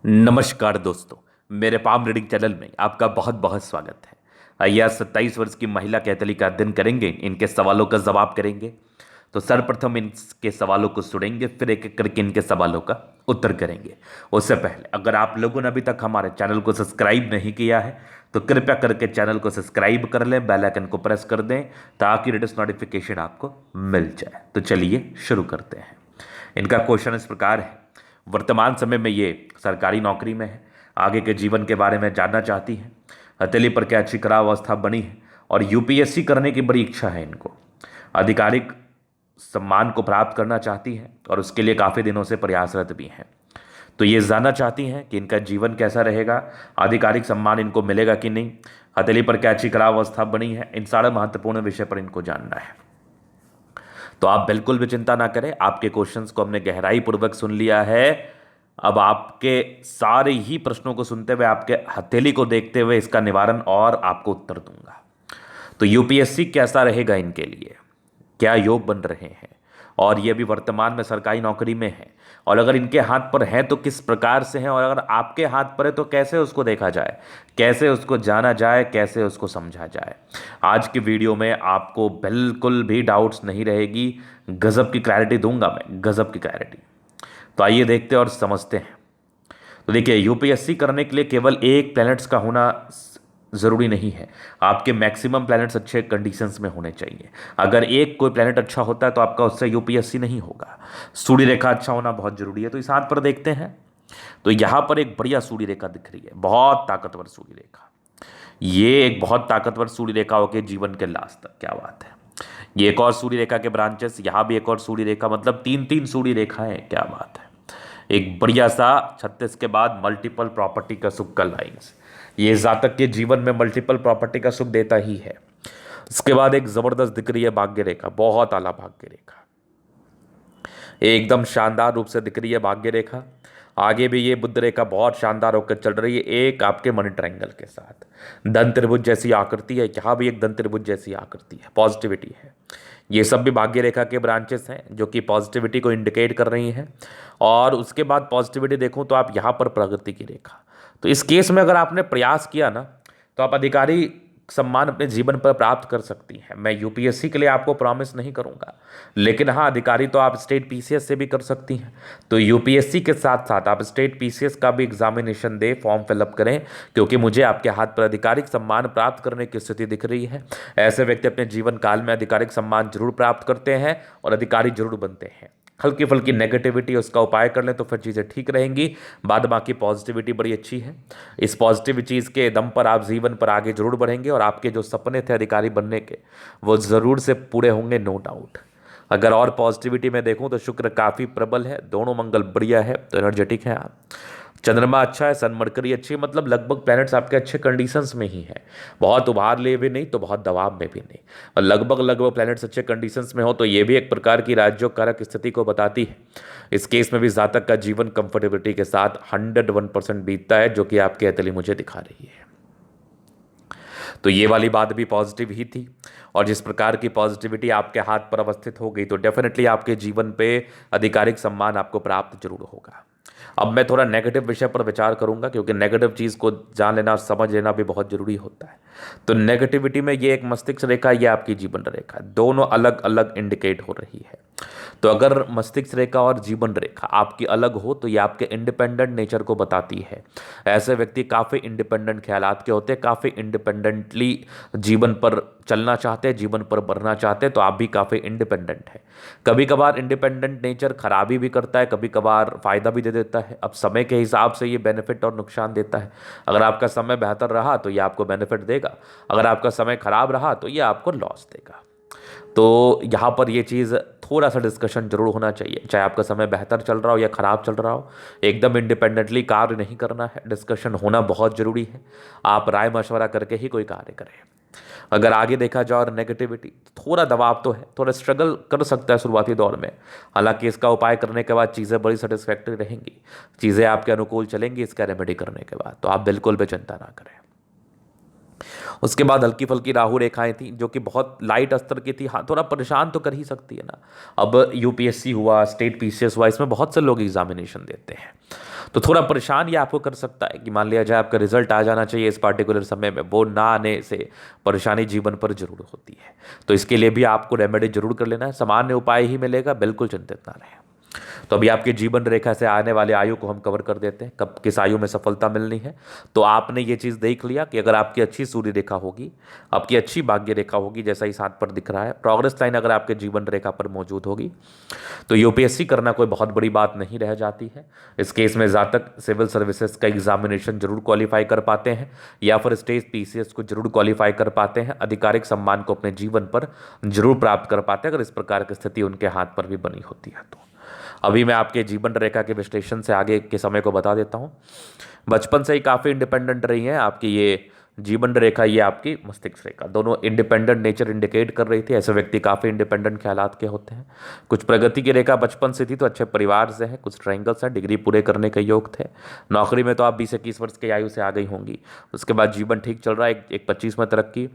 नमस्कार दोस्तों। मेरे पाम रीडिंग चैनल में आपका बहुत बहुत स्वागत है। आइए आज 27 वर्ष की महिला कैथली का अध्ययन करेंगे, इनके सवालों का जवाब करेंगे। तो सर्वप्रथम इनके सवालों को सुनेंगे, फिर एक एक करके इनके सवालों का उत्तर करेंगे। उससे पहले अगर आप लोगों ने अभी तक हमारे चैनल को सब्सक्राइब नहीं किया है तो कृपया करके चैनल को सब्सक्राइब कर लें, बेल आइकन को प्रेस कर दें ताकि लेटेस्ट नोटिफिकेशन आपको मिल जाए। तो चलिए शुरू करते हैं। इनका क्वेश्चन इस प्रकार है। वर्तमान समय में ये सरकारी नौकरी में है, आगे के जीवन के बारे में जानना चाहती हैं। हथेली पर क्या अच्छी खराब अवस्था बनी है और यूपीएससी करने की बड़ी इच्छा है इनको। आधिकारिक सम्मान को प्राप्त करना चाहती हैं और उसके लिए काफ़ी दिनों से प्रयासरत भी हैं। तो ये जानना चाहती हैं कि इनका जीवन कैसा रहेगा, आधिकारिक सम्मान इनको मिलेगा कि नहीं, हथेली पर क्या अच्छी खराब अवस्था बनी है। इन सारे महत्वपूर्ण विषय पर इनको जानना है। तो आप बिल्कुल भी चिंता ना करें, आपके क्वेश्चंस को हमने गहराई पूर्वक सुन लिया है। अब आपके सारे ही प्रश्नों को सुनते हुए, आपके हथेली को देखते हुए इसका निवारण और आपको उत्तर दूंगा। तो यूपीएससी कैसा रहेगा इनके लिए, क्या योग बन रहे हैं, और ये भी वर्तमान में सरकारी नौकरी में है, और अगर इनके हाथ पर है तो किस प्रकार से है, और अगर आपके हाथ पर है तो कैसे उसको देखा जाए, कैसे उसको जाना जाए, कैसे उसको समझा जाए। आज की वीडियो में आपको बिल्कुल भी डाउट्स नहीं रहेगी, गजब की क्लैरिटी दूंगा मैं, गजब की क्लैरिटी। तो आइए देखते हैं और समझते हैं। तो देखिए, यूपीएससी करने के लिए केवल एक प्लैनेट्स का होना ज़रूरी नहीं है, आपके मैक्सिमम प्लैनेट्स अच्छे कंडीशंस में होने चाहिए। अगर एक कोई प्लैनेट अच्छा होता है तो आपका उससे यूपीएससी नहीं होगा। सूर्य रेखा अच्छा होना बहुत जरूरी है। तो इस हाथ पर देखते हैं, तो यहाँ पर एक बढ़िया सूर्य रेखा दिख रही है, बहुत ताकतवर सूर्य रेखा। ये एक बहुत ताकतवर सूर्य रेखा होकर जीवन के लास्ट तक, क्या बात है। ये एक और सूर्य रेखा के ब्रांचेस, यहाँ भी एक और सूर्य रेखा, मतलब तीन तीन सूर्य रेखाएं, क्या बात है। एक बढ़िया सा 36 के बाद मल्टीपल प्रॉपर्टी का सुख का लाइन्स, ये जातक के जीवन में मल्टीपल प्रॉपर्टी का सुख देता ही है। इसके बाद एक जबरदस्त दिख रही है भाग्य रेखा, बहुत आला भाग्य रेखा, एकदम शानदार रूप से दिख रही है भाग्य रेखा। आगे भी ये बुद्ध रेखा बहुत शानदार होकर चल रही है, एक आपके मनी ट्रायंगल के साथ धन त्रिभुज जैसी आकृति है। यहाँ भी एक धन त्रिभुज जैसी आकृति है, पॉजिटिविटी है। ये सब भी भाग्य रेखा के ब्रांचेस हैं जो कि पॉजिटिविटी को इंडिकेट कर रही हैं। और उसके बाद पॉजिटिविटी देखूं तो आप यहाँ पर प्रगति की रेखा। तो इस केस में अगर आपने प्रयास किया ना तो आप अधिकारी सम्मान अपने जीवन पर प्राप्त कर सकती हैं। मैं यूपीएससी के लिए आपको प्रॉमिस नहीं करूंगा, लेकिन हाँ, अधिकारी तो आप स्टेट पीसीएस से भी कर सकती हैं। तो यूपीएससी के साथ साथ आप स्टेट पीसीएस का भी एग्जामिनेशन दें, फॉर्म फिलअप करें, क्योंकि मुझे आपके हाथ पर आधिकारिक सम्मान प्राप्त करने की स्थिति दिख रही है। ऐसे व्यक्ति अपने जीवन काल में आधिकारिक सम्मान जरूर प्राप्त करते हैं और अधिकारी जरूर बनते हैं। हल्की फुल्की नेगेटिविटी उसका उपाय कर लें तो फिर चीज़ें ठीक रहेंगी। बाद बाकी पॉजिटिविटी बड़ी अच्छी है। इस पॉजिटिव चीज़ के दम पर आप जीवन पर आगे जरूर बढ़ेंगे और आपके जो सपने थे अधिकारी बनने के, वो ज़रूर से पूरे होंगे, नो डाउट। अगर और पॉजिटिविटी में देखूं तो शुक्र काफ़ी प्रबल है, दोनों मंगल बढ़िया है, तो एनर्जेटिक है आप। चंद्रमा अच्छा है, सन मरकरी अच्छी है, मतलब लगभग प्लैनेट्स आपके अच्छे कंडीशंस में ही हैं। बहुत उभार ले भी नहीं तो बहुत दबाव में भी नहीं, और लगभग लगभग प्लैनेट्स अच्छे कंडीशंस में हो तो ये भी एक प्रकार की राजयोग कारक स्थिति को बताती है। इस केस में भी जातक का जीवन कंफर्टेबिलिटी के साथ 101% बीतता है, जो कि आपकी हथेली मुझे दिखा रही है। तो ये वाली बात भी पॉजिटिव ही थी। और जिस प्रकार की पॉजिटिविटी आपके हाथ पर अवस्थित हो गई तो डेफिनेटली आपके जीवन पे आधिकारिक सम्मान आपको प्राप्त जरूर होगा। अब मैं थोड़ा नेगेटिव विषय पर विचार करूंगा, क्योंकि नेगेटिव चीज़ को जान लेना और समझ लेना भी बहुत जरूरी होता है। तो नेगेटिविटी में ये एक मस्तिष्क रेखा, ये आपकी जीवन रेखा, दोनों अलग अलग इंडिकेट हो रही है। तो अगर मस्तिष्क रेखा और जीवन रेखा आपकी अलग हो तो ये आपके इंडिपेंडेंट नेचर को बताती है। ऐसे व्यक्ति काफ़ी इंडिपेंडेंट ख्यालात के होते हैं, काफ़ी इंडिपेंडेंटली जीवन पर चलना चाहते हैं, जीवन पर बढ़ना चाहते हैं। तो आप भी काफ़ी इंडिपेंडेंट हैं। कभी कभार इंडिपेंडेंट नेचर खराबी भी करता है, कभी कभार फ़ायदा भी दे देता है। अब समय के हिसाब से ये बेनिफिट और नुकसान देता है। अगर आपका समय बेहतर रहा तो ये आपको बेनिफिट देगा, अगर आपका समय खराब रहा तो ये आपको लॉस देगा। तो यहाँ पर ये चीज़ थोड़ा सा डिस्कशन जरूर होना चाहिए, चाहे आपका समय बेहतर चल रहा हो या ख़राब चल रहा हो। एकदम इंडिपेंडेंटली कार्य नहीं करना है, डिस्कशन होना बहुत ज़रूरी है। आप राय मशवरा करके ही कोई कार्य करें। अगर आगे देखा जाए और नेगेटिविटी, थोड़ा दबाव तो है, थोड़ा स्ट्रगल कर सकता है शुरुआती दौर में। हालांकि इसका उपाय करने के बाद चीज़ें बड़ी सेटिस्फैक्टरी रहेंगी, चीज़ें आपके अनुकूल चलेंगी इसका रेमेडी करने के बाद। तो आप बिल्कुल भी चिंता ना करें। उसके बाद हल्की फुल्की राहु रेखाएं थी जो कि बहुत लाइट स्तर की थी। हाँ, थोड़ा परेशान तो कर ही सकती है ना। अब यूपीएससी हुआ, स्टेट पीसीएस हुआ, इसमें बहुत से लोग एग्जामिनेशन देते हैं। तो थोड़ा परेशान ये आपको कर सकता है कि मान लिया जाए आपका रिजल्ट आ जाना चाहिए इस पार्टिकुलर समय में, वो ना आने से परेशानी जीवन पर जरूर होती है। तो इसके लिए भी आपको रेमेडी जरूर कर लेना है, सामान्य उपाय ही मिलेगा, बिल्कुल चिंतित ना रहें। तो अभी आपकी जीवन रेखा से आने वाले आयु को हम कवर कर देते हैं, कब किस आयु में सफलता मिलनी है। तो आपने ये चीज़ देख लिया कि अगर आपकी अच्छी सूर्य रेखा होगी, आपकी अच्छी भाग्य रेखा होगी, जैसा इस हाथ पर दिख रहा है, प्रोग्रेस लाइन अगर आपके जीवन रेखा पर मौजूद होगी, तो यूपीएससी करना कोई बहुत बड़ी बात नहीं रह जाती है। इस केस में जातक सिविल सर्विसेज का एग्जामिनेशन जरूर क्वालिफाई कर पाते हैं, या फिर स्टेट पीसीएस को जरूर क्वालिफाई कर पाते हैं, आधिकारिक सम्मान को अपने जीवन पर जरूर प्राप्त कर पाते हैं, अगर इस प्रकार की स्थिति उनके हाथ पर भी बनी होती है। तो अभी मैं आपके जीवन रेखा के विश्लेषण से आगे के समय को बता देता हूँ। बचपन से ही काफ़ी इंडिपेंडेंट रही हैं आपकी ये जीवन रेखा, ये आपकी मस्तिष्क रेखा, दोनों इंडिपेंडेंट नेचर इंडिकेट कर रही थी। ऐसे व्यक्ति काफ़ी इंडिपेंडेंट ख्यालात के होते हैं। कुछ प्रगति की रेखा बचपन से थी, तो अच्छे परिवार से है, कुछ ट्रायंगल्स हैं, डिग्री पूरे करने के योग थे। नौकरी में तो आप 20-21 वर्ष की आयु से आ गई होंगी। उसके बाद जीवन ठीक चल रहा है, एक 25 में तरक्की,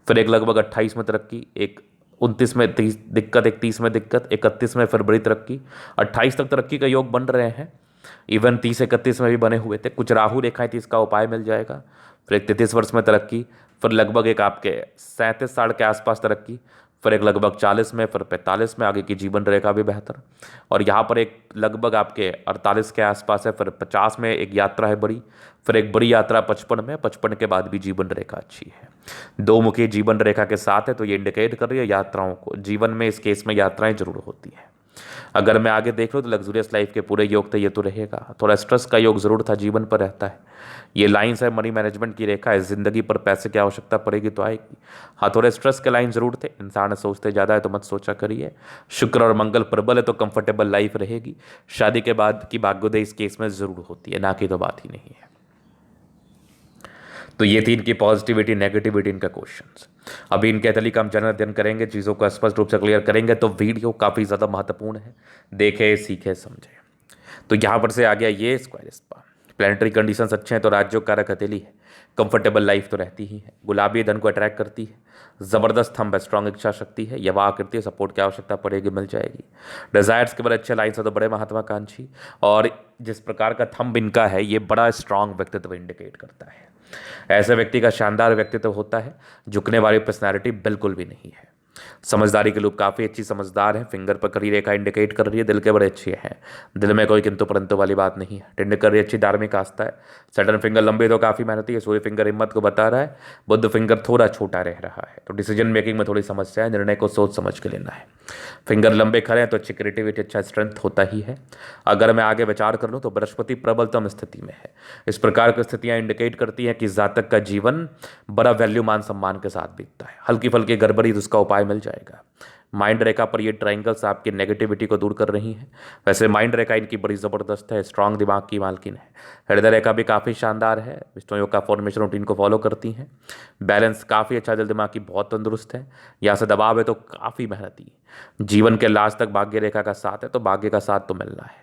फिर एक लगभग 28 में तरक्की, एक 29 में दिक्कत, एक 30 में दिक्कत, 31 में फिर बड़ी तरक्की, 28 तक तरक्की का योग बन रहे हैं। इवन 30-31 में भी बने हुए थे। कुछ राहु रेखाएं थी, इसका उपाय मिल जाएगा। फिर एक 33 वर्ष में तरक्की, फिर लगभग एक आपके 37 साल के आसपास तरक्की, फिर एक लगभग 40 में, फिर 45 में, आगे की जीवन रेखा भी बेहतर। और यहाँ पर एक लगभग आपके 48 के आसपास है, फिर 50 में एक यात्रा है बड़ी, फिर एक बड़ी यात्रा 55 में, 55 के बाद भी जीवन रेखा अच्छी है। दो मुखी जीवन रेखा के साथ है, तो ये इंडिकेट कर रही है यात्राओं को, जीवन में इस केस में यात्राएं जरूर होती हैं। अगर मैं आगे देख लूँ तो लग्जूरियस लाइफ के पूरे योग थे, ये तो रहेगा। थोड़ा स्ट्रेस का योग जरूर था, जीवन पर रहता है। ये लाइन्स है मनी मैनेजमेंट की रेखा है, जिंदगी पर पैसे की आवश्यकता पड़ेगी तो आएगी। हाँ, थोड़े स्ट्रेस के लाइन जरूर थे। इंसान सोचते ज़्यादा है तो मत सोचा करिए। शुक्र और मंगल प्रबल है तो कंफर्टेबल लाइफ रहेगी। शादी के बाद की भाग्योदय इस केस में जरूर होती है, ना कि तो बात ही नहीं है। तो ये थी इनकी पॉजिटिविटी नेगेटिविटी इनका क्वेश्चंस। अभी इनके तली का हम जनरल अध्ययन करेंगे, चीज़ों को स्पष्ट रूप से क्लियर करेंगे। तो वीडियो काफ़ी ज़्यादा महत्वपूर्ण है, देखे सीखे समझे। तो यहाँ पर से आ गया ये स्क्वायर स्पा। प्लानिटरी कंडीशंस अच्छे हैं तो राज्यों कारक हथेली है, कंफर्टेबल लाइफ तो रहती ही है। गुलाबी धन को अट्रैक्ट करती है, ज़बरदस्त थंब है, स्ट्रॉन्ग इच्छा शक्ति है, यवा आकृति है, सपोर्ट की आवश्यकता पड़ेगी मिल जाएगी। डिजायर्स के बड़े अच्छे लाइन्स है तो बड़े महत्वाकांक्षी, और जिस प्रकार का थंब इनका है ये बड़ा स्ट्रांग व्यक्तित्व इंडिकेट करता है। ऐसे व्यक्ति का शानदार व्यक्तित्व होता है, झुकने वाली पर्सनैलिटी बिल्कुल भी नहीं है। समझदारी के लोग काफ़ी अच्छी समझदार है। फिंगर पर कड़ी रेखा इंडिकेट कर रही है, दिल के बड़े अच्छे हैं, दिल में कोई किंतु परंतु वाली बात नहीं है। टिंड कर रही अच्छी धार्मिक आस्था है। सडन फिंगर लंबे तो काफ़ी मेहनती है। सूर्य फिंगर हिम्मत को बता रहा है, बुद्ध फिंगर थोड़ा छोटा रह रहा है, तो डिसीजन मेकिंग में थोड़ी समस्या है, निर्णय को सोच समझ के लेना है। फिंगर लंबे खड़े हैं तो अच्छी क्रिएटिविटी अच्छा स्ट्रेंथ होता ही है। अगर मैं आगे विचार कर लूँ तो बृहस्पति प्रबलतम स्थिति में है। इस प्रकार की स्थितियाँ इंडिकेट करती हैं कि जातक का जीवन बड़ा वैल्यू मान सम्मान के साथ बीतता है। हल्की फल्की गड़बड़ी तो उसका उपाय मिल जाएगा। माइंड रेखा पर ये ट्रायंगल्स आपकी नेगेटिविटी को दूर कर रही हैं। वैसे माइंड रेखा इनकी बड़ी ज़बरदस्त है, स्ट्रांग दिमाग की मालकिन है। हृदय रेखा भी काफ़ी शानदार है, विष्णु योग का फॉर्मेशन रूटीन को फॉलो करती हैं। बैलेंस काफ़ी अच्छा, दिल दिमाग की बहुत तंदुरुस्त है। यहाँ से दबाव है तो काफ़ी मेहनती। जीवन के लास्ट तक भाग्य रेखा का साथ है, तो भाग्य का साथ तो मिलना है।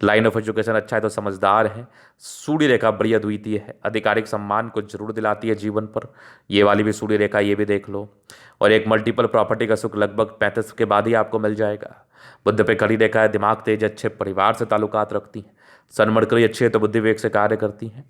लाइन ऑफ एजुकेशन अच्छा है तो समझदार है। सूर्य रेखा बड़ी अद्वितीय है, आधिकारिक सम्मान को जरूर दिलाती है जीवन पर। ये वाली भी सूर्य रेखा, ये भी देख लो। और एक मल्टीपल प्रॉपर्टी का सुख लगभग 35 के बाद ही आपको मिल जाएगा। बुद्ध पे खड़ी रेखा है, दिमाग तेज, अच्छे परिवार से ताल्लुकात रखती हैं। सन मरकरी अच्छी है तो बुद्धि विवेक से कार्य करती हैं।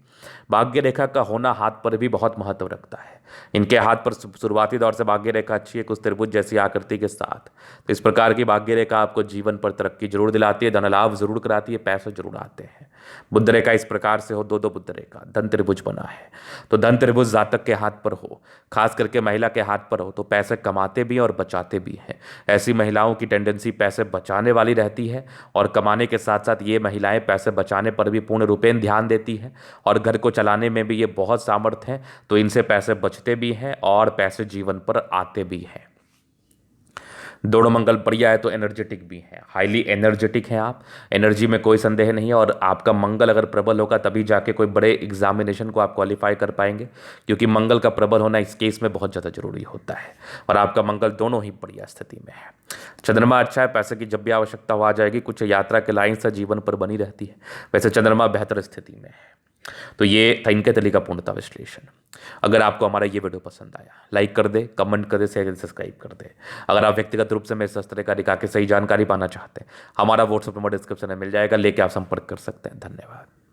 भाग्य रेखा का होना हाथ पर भी बहुत महत्व रखता है। इनके हाथ पर शुरुआती दौर से भाग्य रेखा अच्छी है, कुछ त्रिभुज जैसी आकृति के साथ। तो इस प्रकार की भाग्य रेखा आपको जीवन पर तरक्की जरूर दिलाती है, धन लाभ जरूर कराती है, पैसे जरूर आते हैं। बुद्ध रेखा इस प्रकार से हो, दो दो बुद्ध रेखा, धन त्रिभुज बना है। तो धन त्रिभुज जातक के हाथ पर हो, खास करके महिला के हाथ पर हो, तो पैसे कमाते भी और बचाते भी हैं। ऐसी महिलाओं की टेंडेंसी पैसे बचाने वाली रहती है, और कमाने के साथ साथ ये महिलाएं पैसे बचाने पर भी पूर्ण रूपेण ध्यान देती हैं, और घर को चलाने में भी ये बहुत सामर्थ्य हैं। तो इनसे पैसे बचते भी हैं और पैसे जीवन पर आते भी हैं। दोनों मंगल बढ़िया है तो एनर्जेटिक भी है, हाईली एनर्जेटिक हैं आप, एनर्जी में कोई संदेह नहीं है। और आपका मंगल अगर प्रबल होगा तभी जाके कोई बड़े एग्जामिनेशन को आप क्वालिफाई कर पाएंगे, क्योंकि मंगल का प्रबल होना इस केस में बहुत ज़्यादा जरूरी होता है। और आपका मंगल दोनों ही बढ़िया स्थिति में है। चंद्रमा अच्छा है, पैसे की जब भी आवश्यकता हो आ जाएगी। कुछ यात्रा के लाइन से जीवन पर बनी रहती है। वैसे चंद्रमा बेहतर स्थिति में है। तो ये था इनके तली का पूर्णतः विश्लेषण। अगर आपको हमारा ये वीडियो पसंद आया, लाइक कर दे, कमेंट कर दे, शेयर कर दे, सब्सक्राइब कर दे। अगर आप व्यक्तिगत रूप से मेरे से इस तरह का दिखा के सही जानकारी पाना चाहते हैं, हमारा व्हाट्सएप नंबर डिस्क्रिप्शन में मिल जाएगा, लेके आप संपर्क कर सकते हैं। धन्यवाद।